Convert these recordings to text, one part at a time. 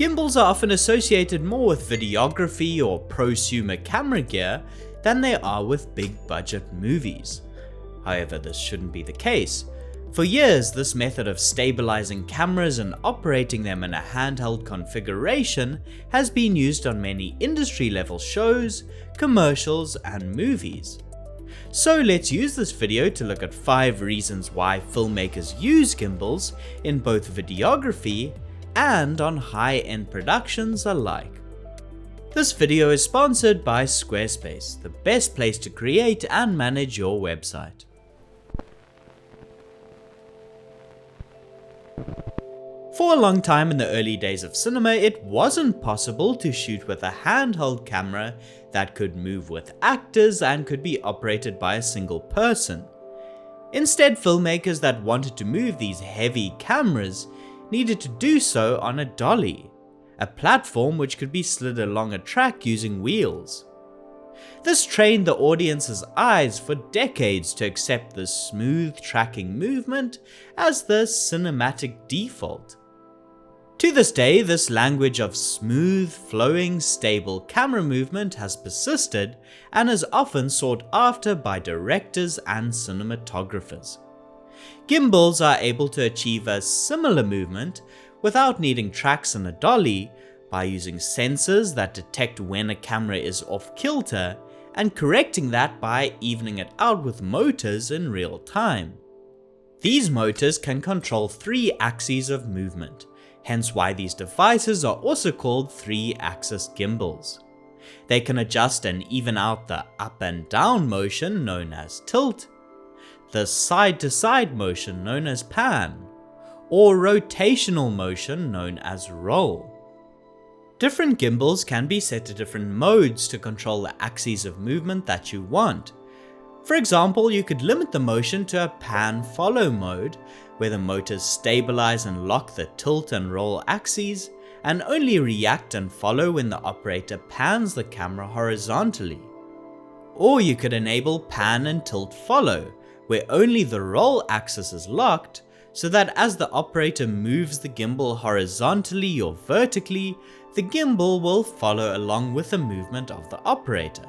Gimbals are often associated more with videography or prosumer camera gear than they are with big budget movies. However, this shouldn't be the case. For years, this method of stabilizing cameras and operating them in a handheld configuration has been used on many industry-level shows, commercials, and movies. So let's use this video to look at 5 reasons why filmmakers use gimbals in both videography and on high-end productions alike. This video is sponsored by Squarespace, the best place to create and manage your website. For a long time in the early days of cinema, it wasn't possible to shoot with a handheld camera that could move with actors and could be operated by a single person. Instead, filmmakers that wanted to move these heavy cameras needed to do so on a dolly, a platform which could be slid along a track using wheels. This trained the audience's eyes for decades to accept the smooth tracking movement as the cinematic default. To this day, this language of smooth, flowing, stable camera movement has persisted and is often sought after by directors and cinematographers. Gimbals are able to achieve a similar movement without needing tracks and a dolly by using sensors that detect when a camera is off kilter and correcting that by evening it out with motors in real time. These motors can control 3 axes of movement, hence why these devices are also called 3-axis gimbals. They can adjust and even out the up and down motion known as tilt, the side-to-side motion known as pan, or rotational motion known as roll. Different gimbals can be set to different modes to control the axes of movement that you want. For example, you could limit the motion to a pan-follow mode, where the motors stabilize and lock the tilt and roll axes, and only react and follow when the operator pans the camera horizontally. Or you could enable pan and tilt follow, where only the roll axis is locked, so that as the operator moves the gimbal horizontally or vertically, the gimbal will follow along with the movement of the operator.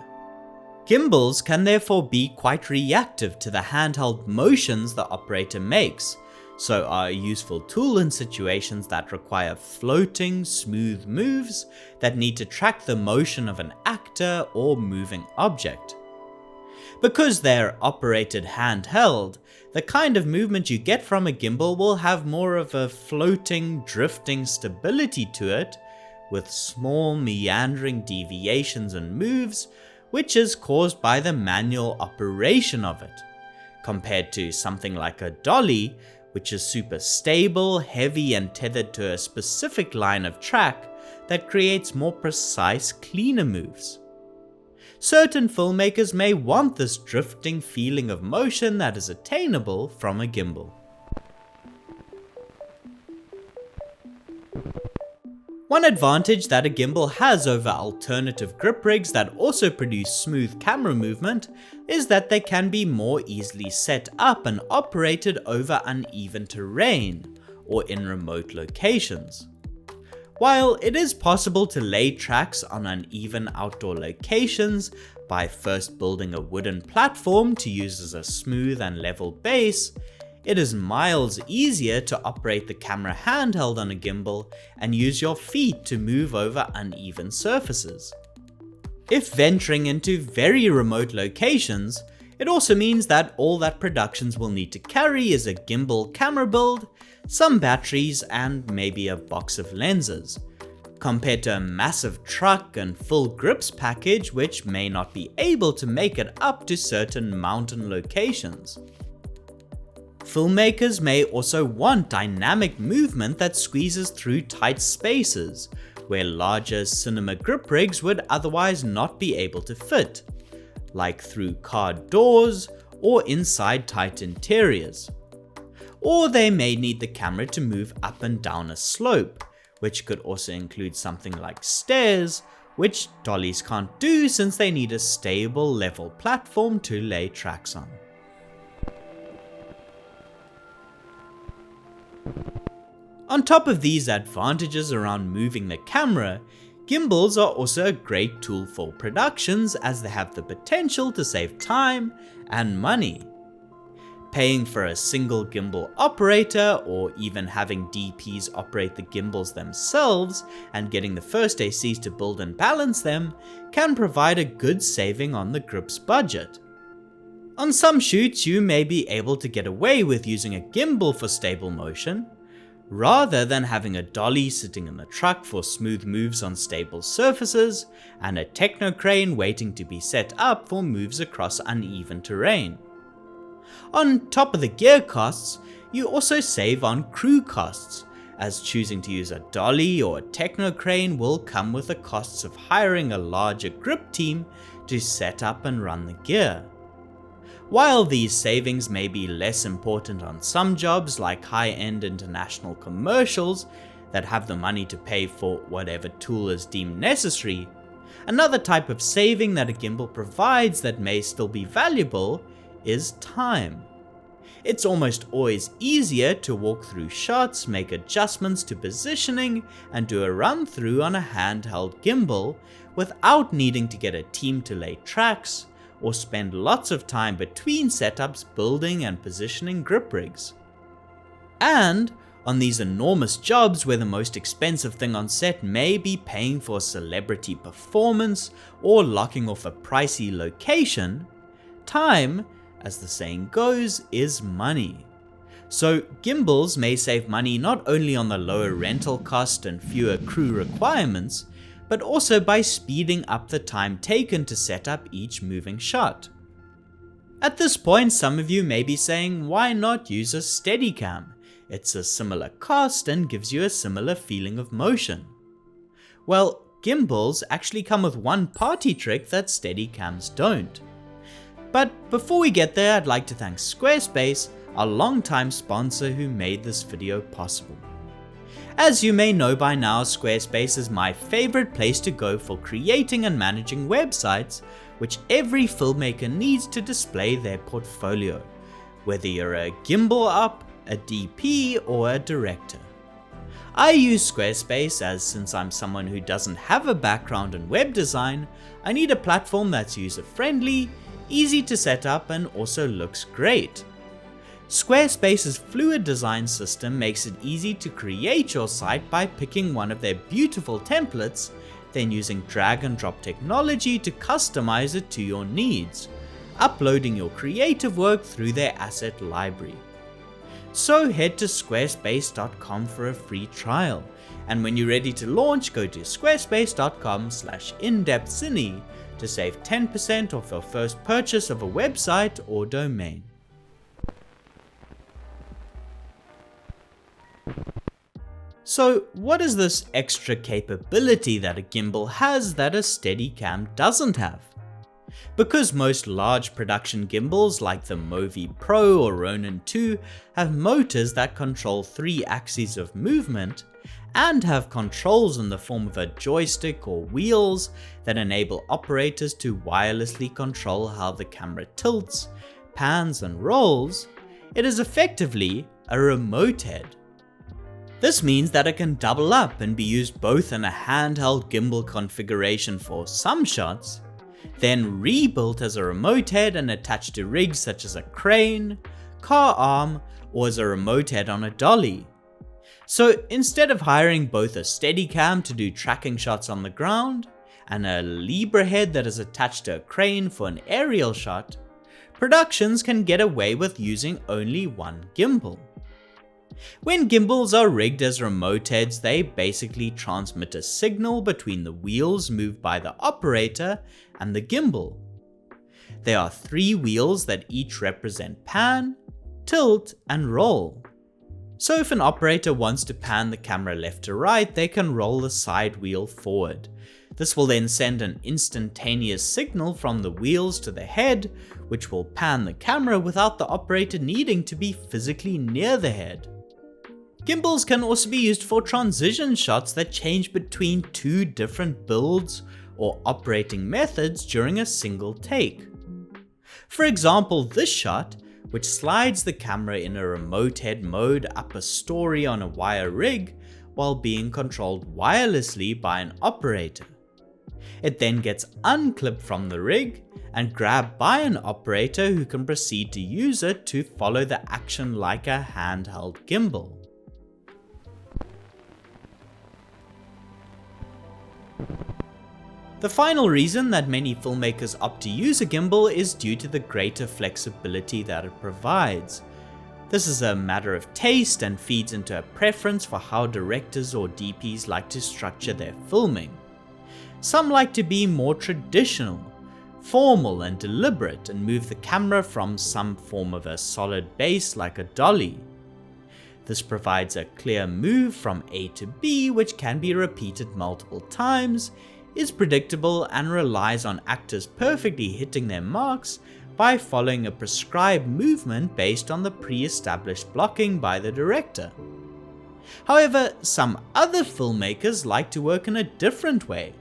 Gimbals can therefore be quite reactive to the handheld motions the operator makes, so are a useful tool in situations that require floating, smooth moves that need to track the motion of an actor or moving object. Because they're operated handheld, the kind of movement you get from a gimbal will have more of a floating, drifting stability to it, with small meandering deviations and moves, which is caused by the manual operation of it, compared to something like a dolly, which is super stable, heavy, and tethered to a specific line of track that creates more precise, cleaner moves. Certain filmmakers may want this drifting feeling of motion that is attainable from a gimbal. One advantage that a gimbal has over alternative grip rigs that also produce smooth camera movement is that they can be more easily set up and operated over uneven terrain or in remote locations. While it is possible to lay tracks on uneven outdoor locations by first building a wooden platform to use as a smooth and level base, it is miles easier to operate the camera handheld on a gimbal and use your feet to move over uneven surfaces. If venturing into very remote locations, it also means that all that productions will need to carry is a gimbal camera build, some batteries, and maybe a box of lenses, compared to a massive truck and full grips package which may not be able to make it up to certain mountain locations. Filmmakers may also want dynamic movement that squeezes through tight spaces, where larger cinema grip rigs would otherwise not be able to fit, like through car doors or inside tight interiors. Or they may need the camera to move up and down a slope, which could also include something like stairs, which dollies can't do since they need a stable level platform to lay tracks on. On top of these advantages around moving the camera, gimbals are also a great tool for productions as they have the potential to save time and money. Paying for a single gimbal operator, or even having DPs operate the gimbals themselves and getting the first ACs to build and balance them, can provide a good saving on the group's budget. On some shoots, you may be able to get away with using a gimbal for stable motion, rather than having a dolly sitting in the truck for smooth moves on stable surfaces, and a techno crane waiting to be set up for moves across uneven terrain. On top of the gear costs, you also save on crew costs, as choosing to use a dolly or a techno crane will come with the costs of hiring a larger grip team to set up and run the gear. While these savings may be less important on some jobs like high-end international commercials that have the money to pay for whatever tool is deemed necessary, another type of saving that a gimbal provides that may still be valuable is time. It's almost always easier to walk through shots, make adjustments to positioning, and do a run through on a handheld gimbal without needing to get a team to lay tracks or spend lots of time between setups building and positioning grip rigs. And on these enormous jobs where the most expensive thing on set may be paying for a celebrity performance or locking off a pricey location, time, as the saying goes, is money. So gimbals may save money not only on the lower rental cost and fewer crew requirements, but also by speeding up the time taken to set up each moving shot. At this point, some of you may be saying, why not use a Steadicam? It's a similar cost and gives you a similar feeling of motion. Well, gimbals actually come with one party trick that Steadicams don't. But before we get there, I'd like to thank Squarespace, our longtime sponsor who made this video possible. As you may know by now, Squarespace is my favorite place to go for creating and managing websites, which every filmmaker needs to display their portfolio, whether you're a gimbal op, a DP, or a director. I use Squarespace as, since I'm someone who doesn't have a background in web design, I need a platform that's user-friendly, easy to set up, and also looks great. Squarespace's fluid design system makes it easy to create your site by picking one of their beautiful templates, then using drag and drop technology to customize it to your needs, uploading your creative work through their asset library. So head to squarespace.com for a free trial, and when you're ready to launch, go to squarespace.com/indepthcine to save 10% off your first purchase of a website or domain. So what is this extra capability that a gimbal has that a Steadicam doesn't have? Because most large production gimbals like the Movi Pro or Ronin 2 have motors that control 3 axes of movement and have controls in the form of a joystick or wheels that enable operators to wirelessly control how the camera tilts, pans and rolls, it is effectively a remote head. This means that it can double up and be used both in a handheld gimbal configuration for some shots, then rebuilt as a remote head and attached to rigs such as a crane, car arm, or as a remote head on a dolly. So instead of hiring both a Steadicam to do tracking shots on the ground, and a Libra head that is attached to a crane for an aerial shot, productions can get away with using only one gimbal. When gimbals are rigged as remote heads, they basically transmit a signal between the wheels moved by the operator and the gimbal. There are 3 wheels that each represent pan, tilt, and roll. So if an operator wants to pan the camera left to right, they can roll the side wheel forward. This will then send an instantaneous signal from the wheels to the head, which will pan the camera without the operator needing to be physically near the head. Gimbals can also be used for transition shots that change between 2 different builds or operating methods during a single take. For example, this shot, which slides the camera in a remote head mode up a story on a wire rig while being controlled wirelessly by an operator. It then gets unclipped from the rig and grabbed by an operator who can proceed to use it to follow the action like a handheld gimbal. The final reason that many filmmakers opt to use a gimbal is due to the greater flexibility that it provides. This is a matter of taste and feeds into a preference for how directors or DPs like to structure their filming. Some like to be more traditional, formal and deliberate and move the camera from some form of a solid base like a dolly. This provides a clear move from A to B which can be repeated multiple times, is predictable and relies on actors perfectly hitting their marks by following a prescribed movement based on the pre-established blocking by the director. However, some other filmmakers like to work in a different way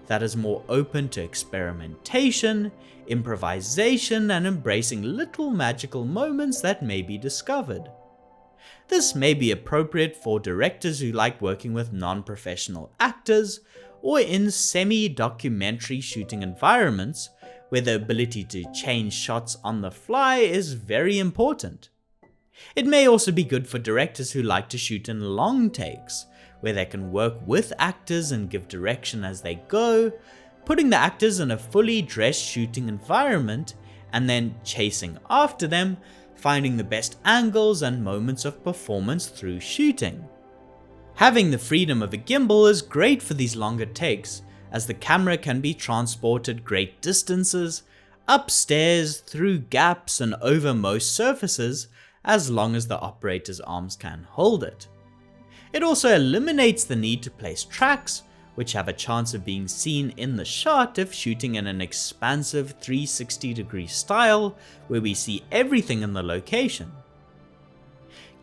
that is more open to experimentation, improvisation, and embracing little magical moments that may be discovered. This may be appropriate for directors who like working with non-professional actors or in semi-documentary shooting environments where the ability to change shots on the fly is very important. It may also be good for directors who like to shoot in long takes, where they can work with actors and give direction as they go, putting the actors in a fully dressed shooting environment and then chasing after them, finding the best angles and moments of performance through shooting. Having the freedom of a gimbal is great for these longer takes, as the camera can be transported great distances, upstairs, through gaps and over most surfaces, as long as the operator's arms can hold it. It also eliminates the need to place tracks, which have a chance of being seen in the shot if shooting in an expansive 360-degree style where we see everything in the location.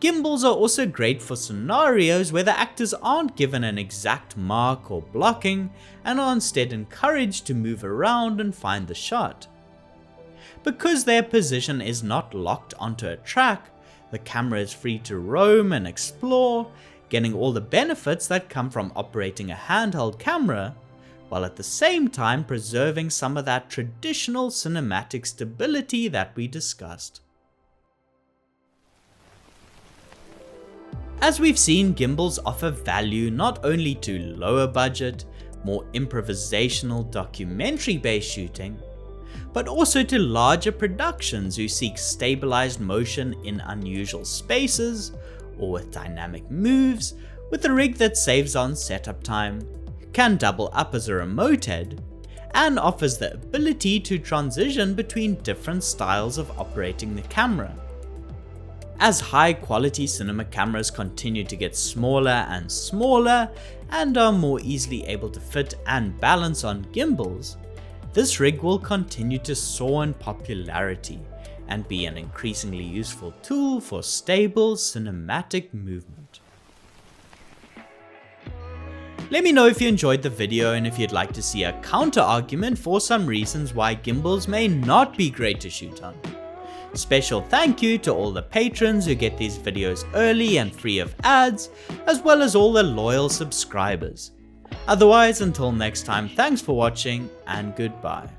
Gimbals are also great for scenarios where the actors aren't given an exact mark or blocking and are instead encouraged to move around and find the shot. Because their position is not locked onto a track, the camera is free to roam and explore, getting all the benefits that come from operating a handheld camera, while at the same time preserving some of that traditional cinematic stability that we discussed. As we've seen, gimbals offer value not only to lower budget, more improvisational documentary-based shooting, but also to larger productions who seek stabilized motion in unusual spaces, or with dynamic moves, with a rig that saves on setup time, can double up as a remote head, and offers the ability to transition between different styles of operating the camera. As high-quality cinema cameras continue to get smaller and smaller and are more easily able to fit and balance on gimbals, this rig will continue to soar in popularity and be an increasingly useful tool for stable cinematic movement. Let me know if you enjoyed the video and if you'd like to see a counter-argument for some reasons why gimbals may not be great to shoot on. Special thank you to all the patrons who get these videos early and free of ads, as well as all the loyal subscribers. Otherwise, until next time, thanks for watching and goodbye.